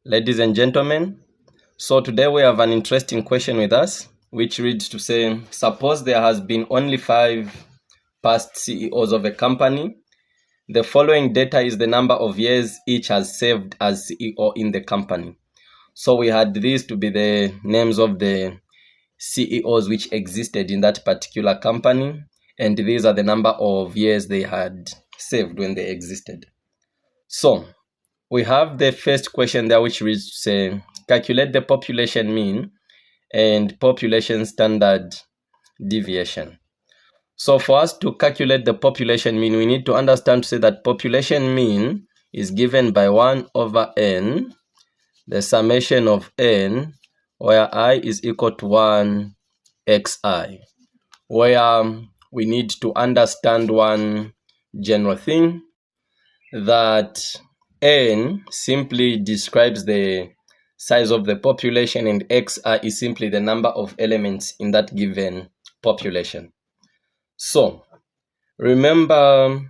Ladies and gentlemen, so today we have an interesting question with us, which reads to say, suppose there has been only 5 past CEOs of a company. The following data is the number of years each has served as CEO in the company. So we had these to be the names of the CEOs which existed in that particular company, and these are the number of years they had served when they existed. So we have the first question there, which reads to say, calculate the population mean and population standard deviation. So for us to calculate the population mean, we need to understand to say that population mean is given by 1 over n, the summation of n, where I is equal to 1 xi, where we need to understand one general thing, that n simply describes the size of the population and xi is simply the number of elements in that given population. So remember,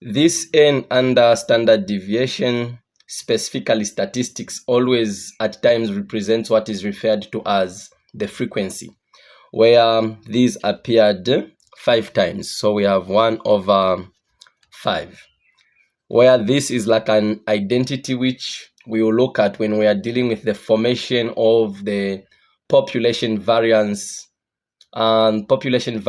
this n under standard deviation, specifically statistics, always at times represents what is referred to as the frequency, where these appeared 5 times. So we have 1 over 5, where this is like an identity which we will look at when we are dealing with the formation of the population variance and population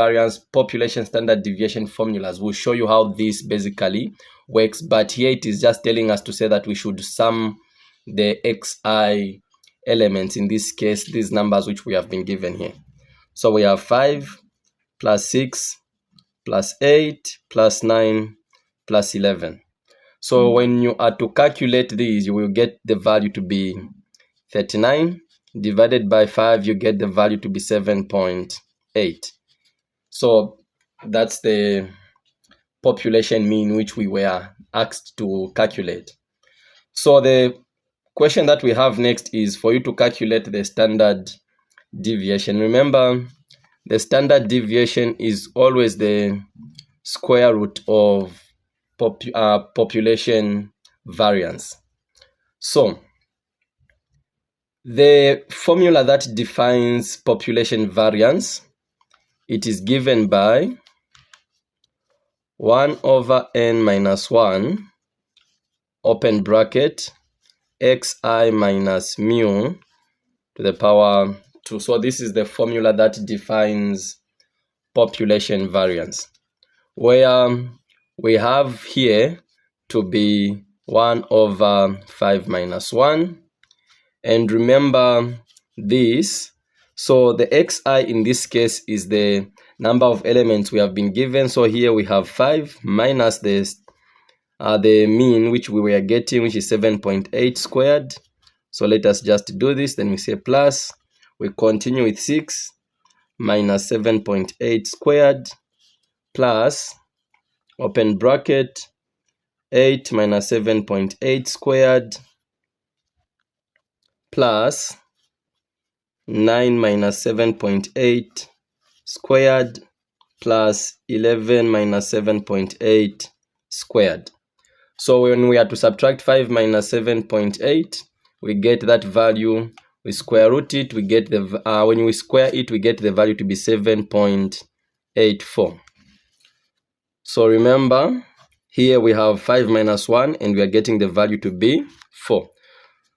standard deviation formulas. We'll show you how this basically works, but here it is just telling us to say that we should sum the xi elements, in this case these numbers which we have been given here. So we have 5 plus 6 plus 8 plus 9 plus 11. So when you are to calculate these, you will get the value to be 39 divided by 5, you get the value to be 7.8. So that's the population mean which we were asked to calculate. So the question that we have next is for you to calculate the standard deviation. Remember, the standard deviation is always the square root of population variance. So the formula that defines population variance, it is given by 1 over n minus 1, open bracket, xi minus mu to the power 2. So this is the formula that defines population variance, where we have here to be 1 over 5 minus 1. And remember this, so the xi in this case is the number of elements we have been given. So here we have 5 minus this, the mean which we were getting, which is 7.8 squared. So let us just do this. Then we say plus, we continue with 6 minus 7.8 squared plus, open bracket, 8 minus 7.8 squared plus 9 minus 7.8 squared plus 11 minus 7.8 squared. So when we are to subtract 5 minus 7.8, we get that value. We square root it, we get the when we square it, we get the value to be 7.84. So remember, here we have 5 minus 1 and we are getting the value to be 4.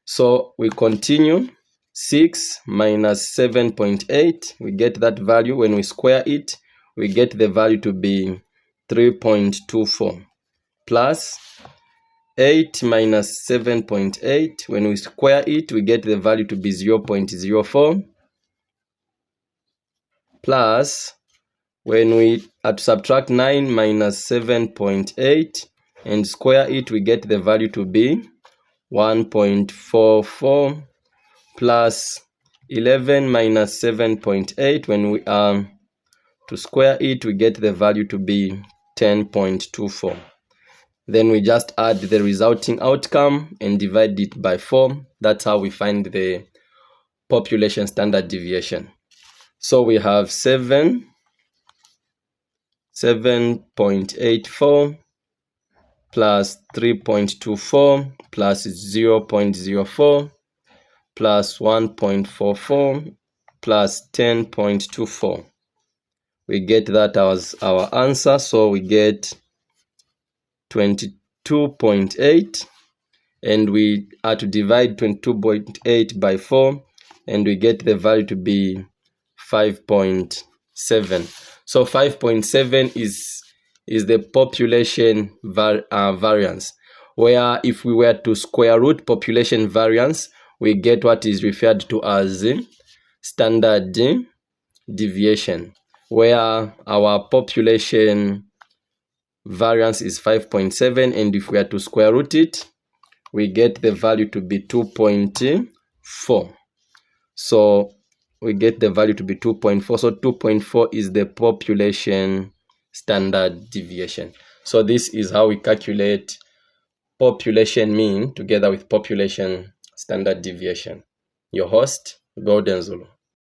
So we continue, 6 minus 7.8, we get that value. When we square it, we get the value to be 3.24 plus 8 minus 7.8, when we square it, we get the value to be 0.04 plus, when we are to subtract 9 minus 7.8 and square it, we get the value to be 1.44 plus 11 minus 7.8, when we are to square it, we get the value to be 10.24. Then we just add the resulting outcome and divide it by 4. That's how we find the population standard deviation. So we have 7.84 plus 3.24 plus 0.04 plus 1.44 plus 10.24. We get that as our answer, so we get 22.8, and we are to divide 22.8 by 4, and we get the value to be 5.7. So 5.7 is the population variance, where if we were to square root population variance, we get what is referred to as standard deviation, where our population variance is 5.7, and if we are to square root it, we get the value to be 2.4. So we get the value to be 2.4. So 2.4 is the population standard deviation. So this is how we calculate population mean together with population standard deviation. Your host, Golden Zulu.